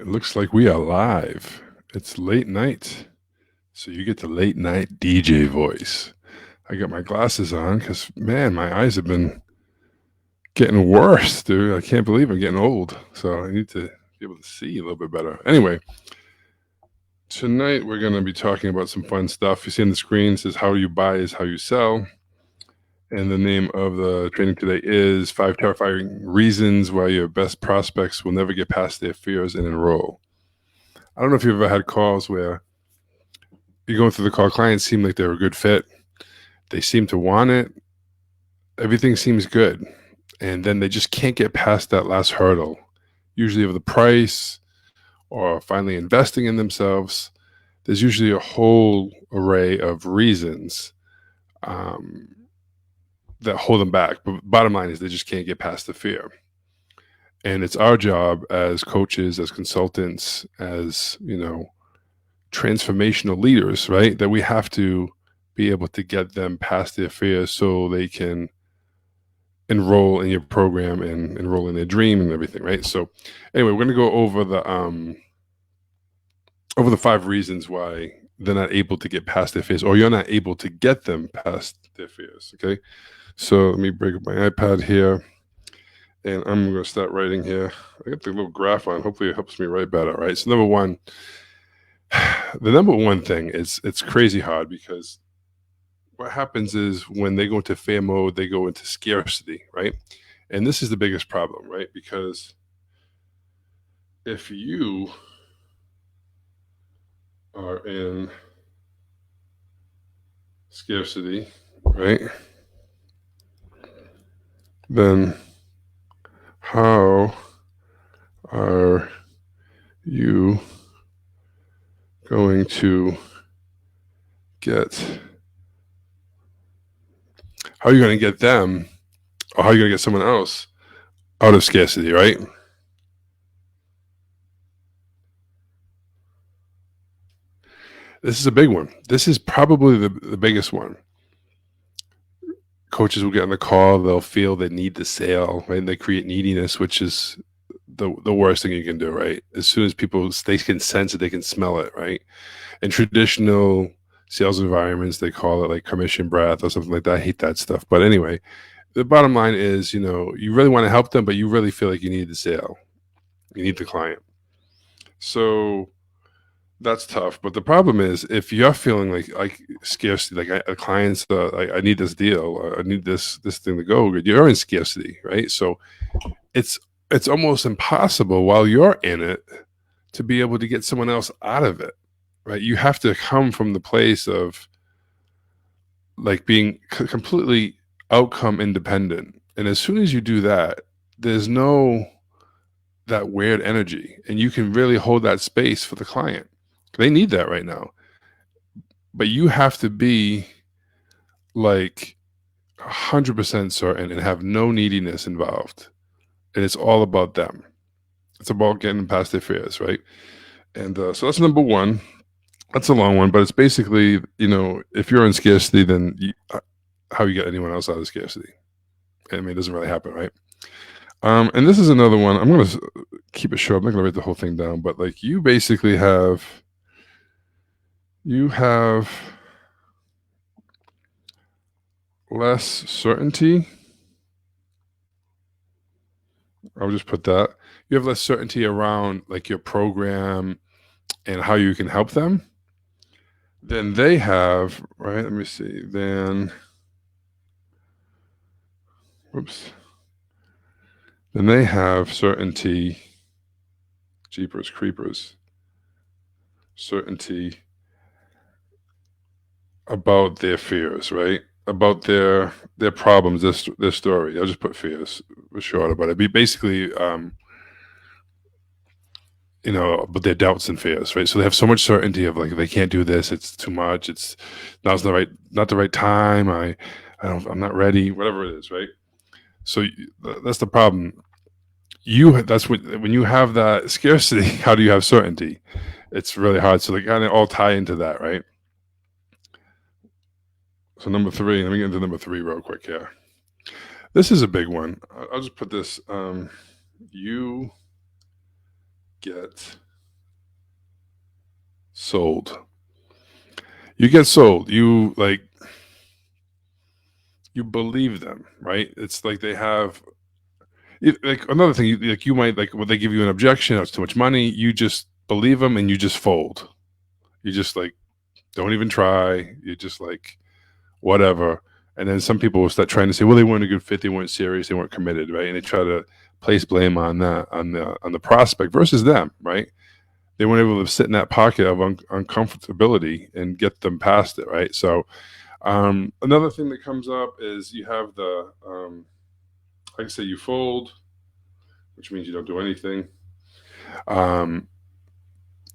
It looks like we are live. It's late night, so you get the late night DJ voice. I got my glasses on because, man, my eyes have been getting worse, dude. I can't believe I'm getting old, so I need to be able to see a little bit better. Anyway, tonight we're going to be talking about some fun stuff. You see on the screen, it says how you buy is how you sell. And the name of the training today is 5 Terrifying Reasons Why Your Best Prospects Will Never Get Past Their Fears and Enroll. I don't know if you've ever had calls where you're going through the call, clients seem like they're a good fit. They seem to want it. Everything seems good. And then they just can't get past that last hurdle, usually of the price or finally investing in themselves. There's usually a whole array of reasons that hold them back. But bottom line is they just can't get past the fear. And it's our job as coaches, as consultants, as, transformational leaders, right? That we have to be able to get them past their fears so they can enroll in your program and enroll in their dream and everything, right? So anyway, we're going to go over the 5 reasons why they're not able to get past their fears, or you're not able to get them past their fears. Okay. So let me break up my iPad here, and I'm going to start writing here. I got the little graph on. Hopefully it helps me write better, right? So number one thing is it's crazy hard because what happens is when they go into fear mode, they go into scarcity, right? And this is the biggest problem, right? Because if you are in scarcity, right, then how are you going to get them, or how are you going to get someone else out of scarcity, right? This is a big one. This is probably the biggest one. Coaches will get on the call, they'll feel they need the sale, right? And they create neediness, which is the worst thing you can do, right? As soon as they can sense it, they can smell it, right? In traditional sales environments, they call it like commission breath or something like that. I hate that stuff. But anyway, the bottom line is, you really want to help them, but you really feel like you need the sale. You need the client. So that's tough. But the problem is if you're feeling like scarcity, like a client's, I need this deal, I need this thing to go good, you're in scarcity, right? So it's almost impossible while you're in it to be able to get someone else out of it, right? You have to come from the place of like being completely outcome independent. And as soon as you do that, there's no that weird energy, and you can really hold that space for the client. They need that right now. But you have to be like 100% certain and have no neediness involved. And it's all about them. It's about getting past their fears, right? And so that's number one. That's a long one, but it's basically, if you're in scarcity, then how you get anyone else out of scarcity? I mean, it doesn't really happen, right? And this is another one. I'm going to keep it short. I'm not going to write the whole thing down, but like you basically have less certainty. I'll just put that. You have less certainty around like your program and how you can help them than they have, right? Let me see. Then they have certainty, jeepers creepers, certainty about their fears, right? About their problems, their story. I'll just put fears for short about it. Be basically, but their doubts and fears, right? So they have so much certainty of like they can't do this. It's too much. It's not the right time. I'm not ready. Whatever it is, right? So that's the problem. That's when you have that scarcity. How do you have certainty? It's really hard. So they kind of all tie into that, right? So number 3. Let me get into number 3 real quick here. This is a big one. I'll just put this. You get Sold. You get sold. You believe them, right? It's like they have like another thing. Like you might like when they give you an objection, oh, it's too much money. You just believe them and you just fold. You just like don't even try. You just like whatever. And then some people will start trying to say, well, they weren't a good fit, they weren't serious, they weren't committed, right? And they try to place blame on that on the prospect versus them, right? They weren't able to sit in that pocket of uncomfortability and get them past it, right? So another thing that comes up is you have the like I say, you fold, which means you don't do anything. Um,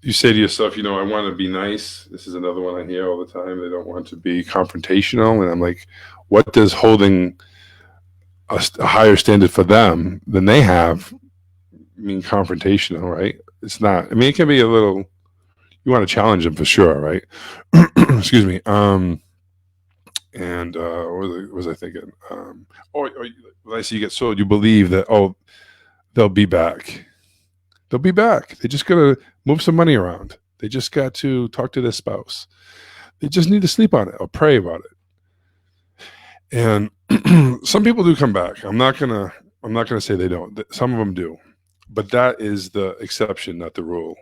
you say to yourself, I want to be nice. This is another one I hear all the time. They don't want to be confrontational, and I'm like, what does holding a higher standard for them than they have mean confrontational, right? It's not. I mean, it can be a little. You want to challenge them for sure, right? Excuse me. And what was I thinking? Or when I say you get sold, you believe that they'll be back. They'll be back. They just got to move some money around. They just got to talk to their spouse. They just need to sleep on it or pray about it. And some people do come back. I'm not gonna say they don't. Some of them do, but that is the exception, not the rule.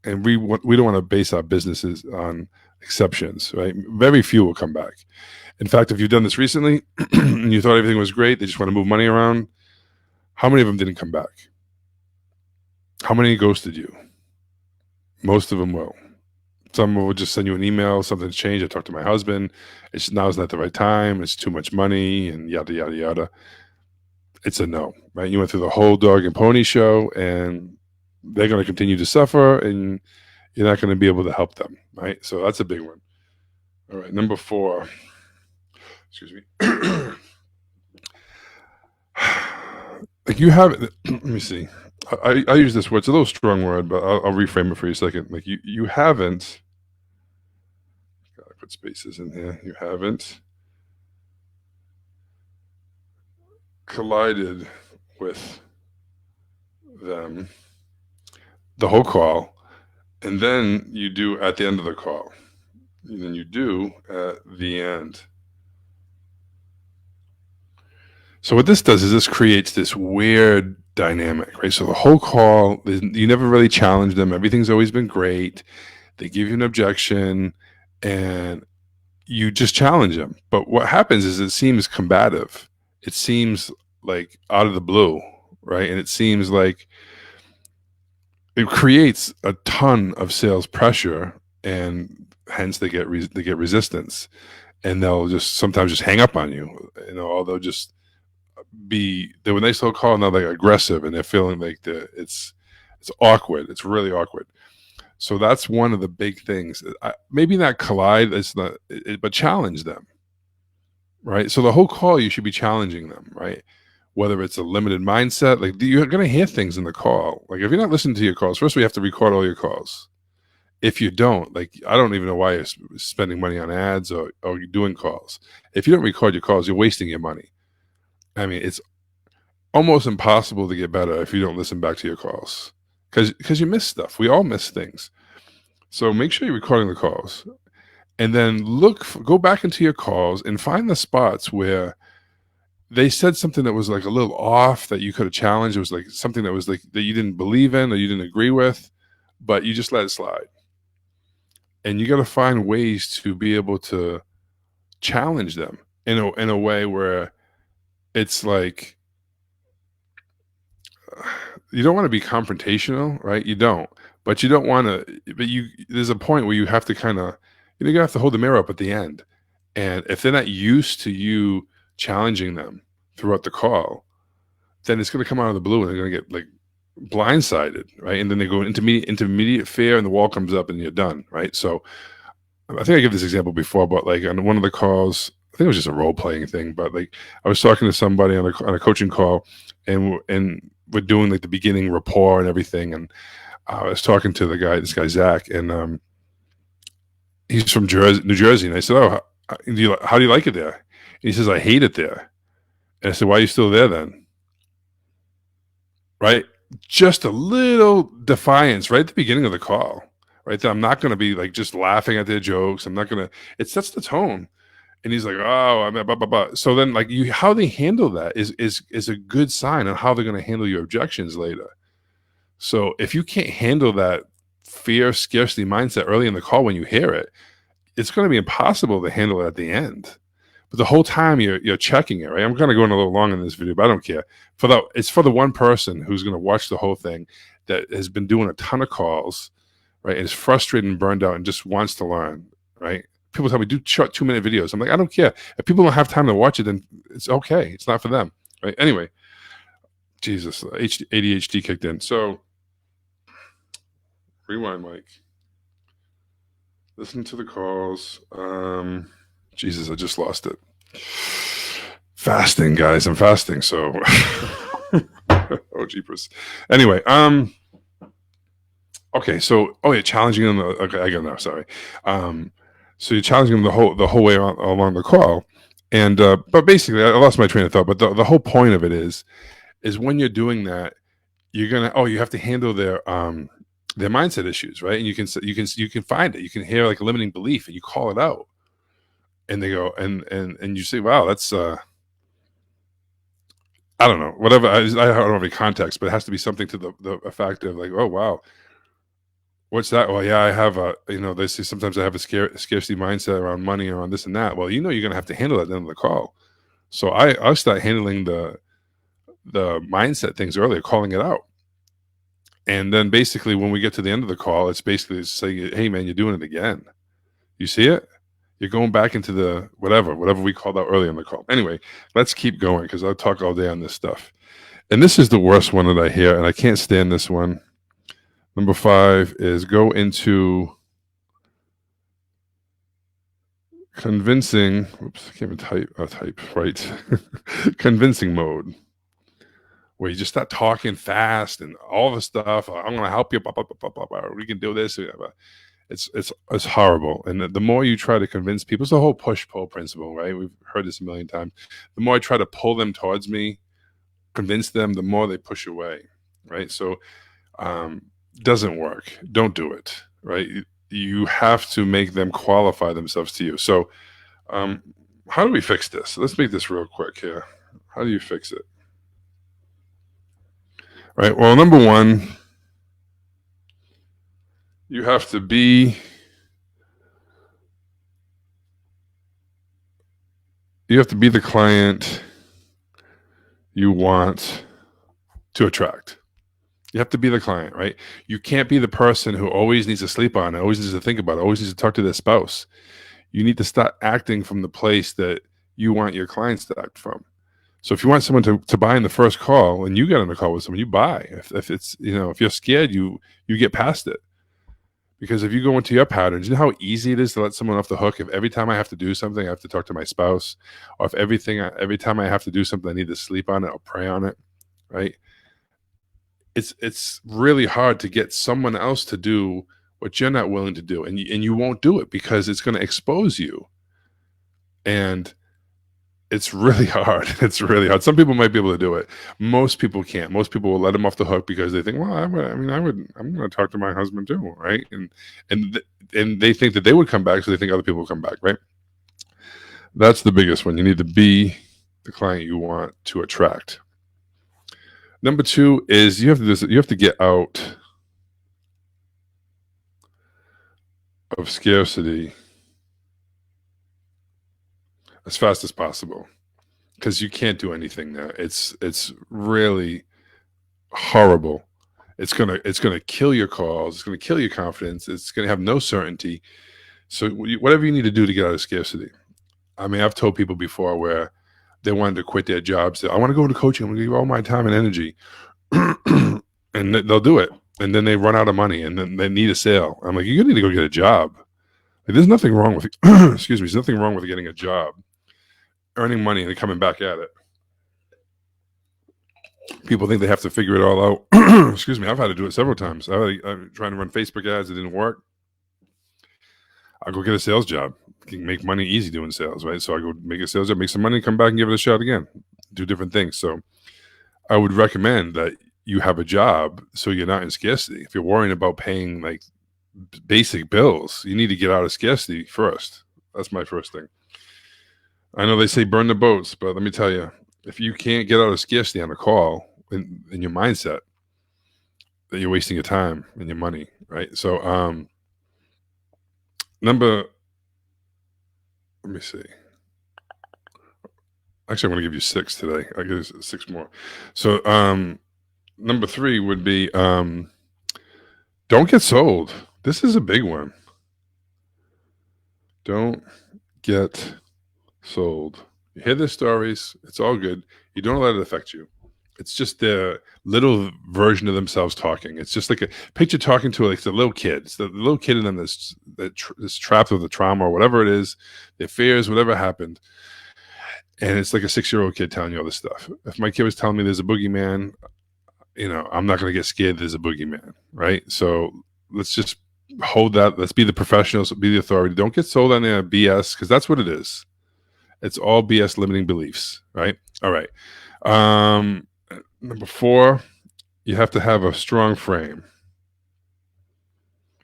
And we don't want to base our businesses on exceptions, right? Very few will come back. In fact, if you've done this recently and you thought everything was great, they just want to move money around. How many of them didn't come back? How many ghosted you? Most of them will. Some will just send you an email, something's changed. I talked to my husband. Now's not the right time. It's too much money and yada, yada, yada. It's a no, right? You went through the whole dog and pony show and they're going to continue to suffer and you're not going to be able to help them, right? So that's a big one. All right, number 4. Excuse me. Like you have, let me see. I use this word. It's a little strong word, but I'll reframe it for you a second. Like you haven't. Gotta put spaces in here. You haven't collided with them the whole call, and then you do at the end of the call, and then you do at the end. So what this does is this creates this weird dynamic, right? So the whole call, you never really challenge them. Everything's always been great. They give you an objection, and you just challenge them. But what happens is it seems combative. It seems like out of the blue, right? And it seems like it creates a ton of sales pressure, and hence they get resistance, and they'll just sometimes just hang up on you, or they'll just when they still call, now they're aggressive and they're feeling like it's awkward. It's really awkward. So that's one of the big things. Maybe not collide, but challenge them, right? So the whole call, you should be challenging them, right? Whether it's a limited mindset, like you're going to hear things in the call. Like if you're not listening to your calls, first we have to record all your calls. If you don't, like I don't even know why you're spending money on ads or you're doing calls. If you don't record your calls, you're wasting your money. I mean, it's almost impossible to get better if you don't listen back to your calls because you miss stuff. We all miss things. So make sure you're recording the calls, and then go back into your calls and find the spots where they said something that was like a little off that you could have challenged. It was like something that was like that you didn't believe in or you didn't agree with, but you just let it slide. And you got to find ways to be able to challenge them in a way where it's like you don't want to be confrontational, right? You don't, but you don't want to. But there's a point where you have to kind of, you have to hold the mirror up at the end, and if they're not used to you challenging them throughout the call, then it's going to come out of the blue, and they're going to get like blindsided, right? And then they go into immediate fear, and the wall comes up, and you're done, right? So, I think I gave this example before, but like on one of the calls, I think it was just a role playing thing, but like I was talking to somebody on a coaching call, and we're doing like the beginning rapport and everything, and I was talking to this guy Zach, and he's from New Jersey, and I said, "Oh, how do you like it there?" And he says, "I hate it there." And I said, "Why are you still there then?" Right? Just a little defiance right at the beginning of the call, right? That I'm not going to be like just laughing at their jokes. I'm not going to. It sets the tone. And he's like, oh, I mean, blah, blah, blah. So then, like, how they handle that is a good sign on how they're going to handle your objections later. So if you can't handle that fear, scarcity mindset early in the call when you hear it, it's going to be impossible to handle it at the end. But the whole time you're checking it, right? I'm going to go in a little long in this video, but I don't care. It's for the one person who's going to watch the whole thing that has been doing a ton of calls, right? And is frustrated and burned out and just wants to learn, right? People tell me do short 2-minute videos. I'm like, I don't care. If people don't have time to watch it, then it's okay. It's not for them, right? Anyway, Jesus, ADHD kicked in. So rewind, Mike. Listen to the calls. Jesus, I just lost it. Fasting, guys. I'm fasting. So, oh, jeepers. Anyway, okay. So, oh yeah, challenging them. Okay, I got it now. Sorry. So you're challenging them the whole way along the call, and but basically, I lost my train of thought. But the whole point of it is when you're doing that, you have to handle their mindset issues, right? And you can find it. You can hear like a limiting belief, and you call it out, and they go and you say, wow, that's I don't know, whatever. I don't have any context, but it has to be something to the effect of like, oh wow, what's that? Well, yeah, I have they say sometimes I have a scarcity mindset around money, around this and that. Well, you're going to have to handle that at the end of the call. So I'll start handling the mindset things earlier, calling it out. And then basically when we get to the end of the call, it's basically saying, hey man, you're doing it again. You see it? You're going back into the whatever we called out earlier in the call. Anyway, let's keep going because I'll talk all day on this stuff. And this is the worst one that I hear, and I can't stand this one. Number 5 is go into convincing. Oops, I can't even type right. Convincing mode, where you just start talking fast and all the stuff. I'm going to help you. Blah, blah, blah, blah, blah. We can do this. It's horrible. And the more you try to convince people, it's the whole push-pull principle, right? We've heard this a million times. The more I try to pull them towards me, convince them, the more they push away, right? So doesn't work. Don't do it, right? You have to make them qualify themselves to you. So how do we fix this? Let's make this real quick here. How do you fix it? Right. Well, number 1, you have to be the client you want to attract. You have to be the client, right? You can't be the person who always needs to sleep on it, always needs to think about it, always needs to talk to their spouse. You need to start acting from the place that you want your clients to act from. So if you want someone to buy in the first call and you get on a call with someone, you buy. If it's, if you're scared, you get past it. Because if you go into your patterns, you know how easy it is to let someone off the hook. If every time I have to do something, I have to talk to my spouse, or if every time I have to do something, I need to sleep on it or pray on it, right? It's really hard to get someone else to do what you're not willing to do, and you won't do it because it's going to expose you, and it's really hard. It's really hard. Some people might be able to do it. Most people can't. Most people will let them off the hook because they think, well, I'm going to talk to my husband too, right? And they think that they would come back, so they think other people will come back, right? That's the biggest one. You need to be the client you want to attract. Number 2 is you have to get out of scarcity as fast as possible, because you can't do anything there. It's really horrible. It's gonna kill your calls. It's gonna kill your confidence. It's gonna have no certainty. So whatever you need to do to get out of scarcity. I mean, I've told people before where they wanted to quit their jobs. I want to go into coaching. I'm going to give all my time and energy. And they'll do it. And then they run out of money and then they need a sale. I'm like, you need to go get a job. Like, there's nothing wrong with, excuse me, there's nothing wrong with getting a job, earning money and then coming back at it. People think they have to figure it all out. Excuse me, I've had to do it several times. I'm trying to run Facebook ads. It didn't work. I'll go get a sales job. Can make money easy doing sales, right? So I go make a sales job, make some money, come back and give it a shot again, do different things. So I would recommend that you have a job so you're not in scarcity. If you're worrying about paying like basic bills. You need to get out of scarcity first. That's my first thing. I know they say burn the boats, but let me tell you, if you can't get out of scarcity on a call in your mindset, that you're wasting your time and your money, right? So, number, let me see. Actually, I'm going to give you 6 today. I give you 6 more. So, number 3 would be don't get sold. This is a big one. Don't get sold. You hear the stories. It's all good. You don't let it affect you. It's just the little version of themselves talking. It's just like a picture talking to like the little kid. It's the little kid in them that's trapped with the trauma or whatever it is, their fears, whatever happened. And it's like a 6-year-old kid telling you all this stuff. If my kid was telling me there's a boogeyman, I'm not going to get scared there's a boogeyman, right? So let's just hold that. Let's be the professionals, be the authority. Don't get sold on the BS, because that's what it is. It's all BS, limiting beliefs, right? All right. Number 4, you have to have a strong frame.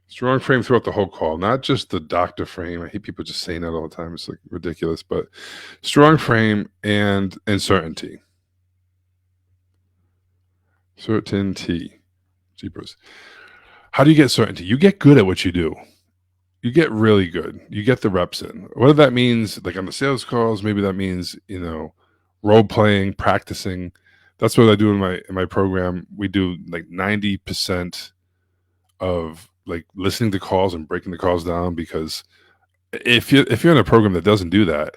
Strong frame throughout the whole call, not just the doctor frame. I hate people just saying that all the time. It's like ridiculous, but strong frame and certainty. Certainty. Jeepers. How do you get certainty? You get good at what you do. You get really good. You get the reps in. Whether that means like on the sales calls, maybe that means, role playing, practicing. That's what I do in my program. We do like 90% of like listening to calls and breaking the calls down, because if you're in a program that doesn't do that,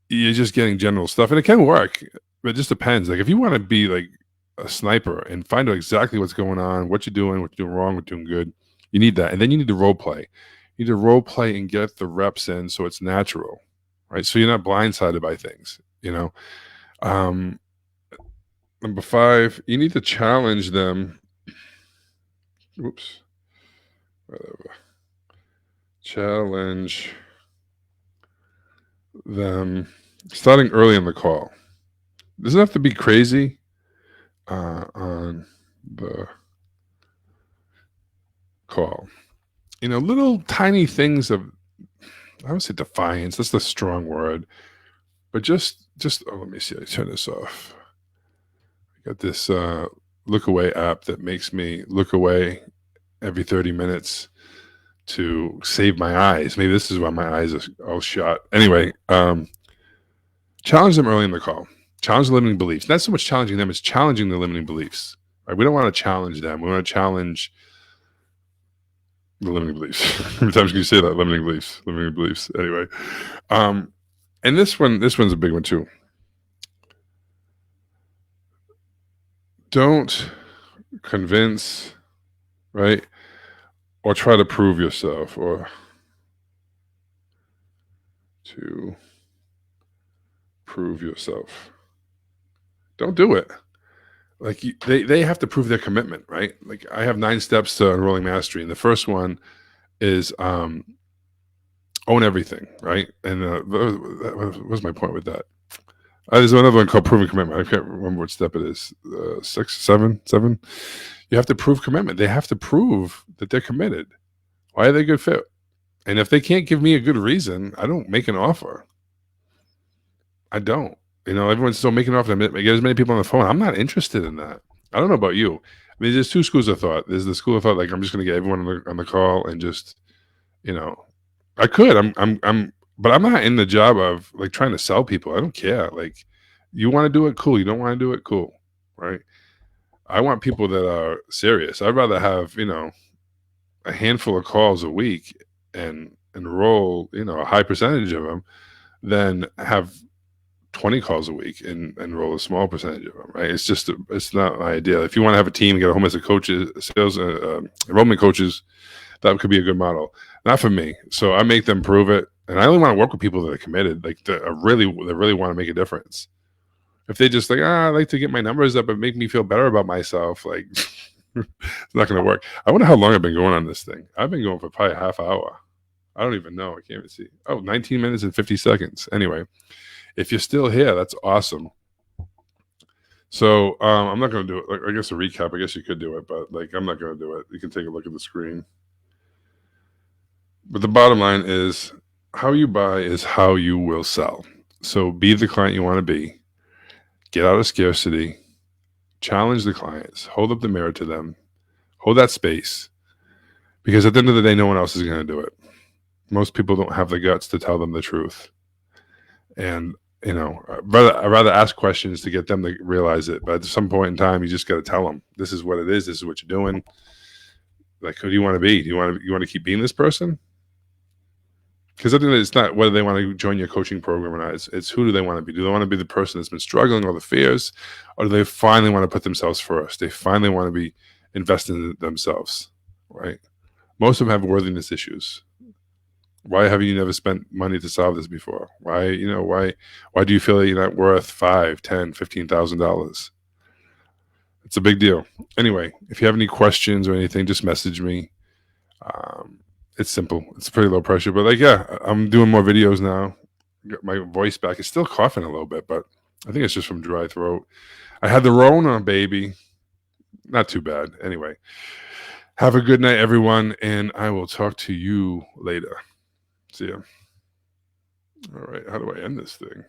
you're just getting general stuff, and it can work, but it just depends. Like if you want to be like a sniper and find out exactly what's going on, what you're doing wrong, what you're doing good, you need that. And then you need to role play. You need to role play and get the reps in so it's natural, right? So you're not blindsided by things, Number 5, you need to challenge them. Oops. Whatever. Challenge them starting early in the call. Doesn't have to be crazy on the call. Little tiny things of, I would say defiance. That's the strong word. But just let me see. I turn this off. I got this look away app that makes me look away every 30 minutes to save my eyes. Maybe this is why my eyes are all shut. Anyway, challenge them early in the call. Challenge the limiting beliefs. Not so much challenging them, it's challenging the limiting beliefs. Right? We don't want to challenge them. We want to challenge the limiting beliefs. How many times can you say that? Limiting beliefs. Limiting beliefs. Anyway. And this one's a big one too. Don't convince, right? Or try to prove yourself, or to prove yourself. Don't do it. Like they have to prove their commitment, right? Like I have 9 steps to enrolling mastery, and the first one is own everything, right? And what was my point with that? There's another one called proving commitment. I can't remember what step it is. 6, 7. You have to prove commitment. They have to prove that they're committed. Why are they a good fit? And if they can't give me a good reason, I don't make an offer. I don't. Everyone's still making an offer. I get as many people on the phone. I'm not interested in that. I don't know about you. I mean, there's 2 schools of thought. There's the school of thought like I'm just going to get everyone on the call and just, I could. But I'm not in the job of like trying to sell people. I don't care. Like, you want to do it, cool. You don't want to do it, cool, right? I want people that are serious. I'd rather have a handful of calls a week and enroll a high percentage of them than have 20 calls a week and enroll a small percentage of them, right? It's not my idea. If you want to have a team and get a whole mess of coaches, sales, enrollment coaches, that could be a good model. Not for me. So I make them prove it. And I only want to work with people that are committed, like that really want to make a difference. If they just like, I like to get my numbers up and make me feel better about myself, like it's not going to work. I wonder how long I've been going on this thing. I've been going for probably a half hour. I don't even know. I can't even see. 19 minutes and 50 seconds. Anyway, if you're still here, that's awesome. So I'm not going to do it. I guess a recap. I guess you could do it, but like I'm not going to do it. You can take a look at the screen. But the bottom line is how you buy is how you will sell. So be the client you want to be, get out of scarcity, challenge the clients, hold up the mirror to them, hold that space. Because at the end of the day, no one else is going to do it. Most people don't have the guts to tell them the truth. And, I'd rather ask questions to get them to realize it. But at some point in time, you just got to tell them, this is what it is. This is what you're doing. Like, who do you want to be? Do you want to keep being this person? Because I think it's not whether they want to join your coaching program or not. It's who do they want to be? Do they want to be the person that's been struggling, all the fears, or do they finally want to put themselves first? They finally want to be invested in themselves, right? Most of them have worthiness issues. Why have you never spent money to solve this before? Why do you feel that you're not worth $5, $10, $15,000? It's a big deal. Anyway, if you have any questions or anything, just message me. It's simple. It's pretty low pressure, but I'm doing more videos now. Got my voice back. It's still coughing a little bit, but I think it's just from dry throat. I had the Rona, baby. Not too bad. Anyway, have a good night, everyone, and I will talk to you later. See ya. All right. How do I end this thing?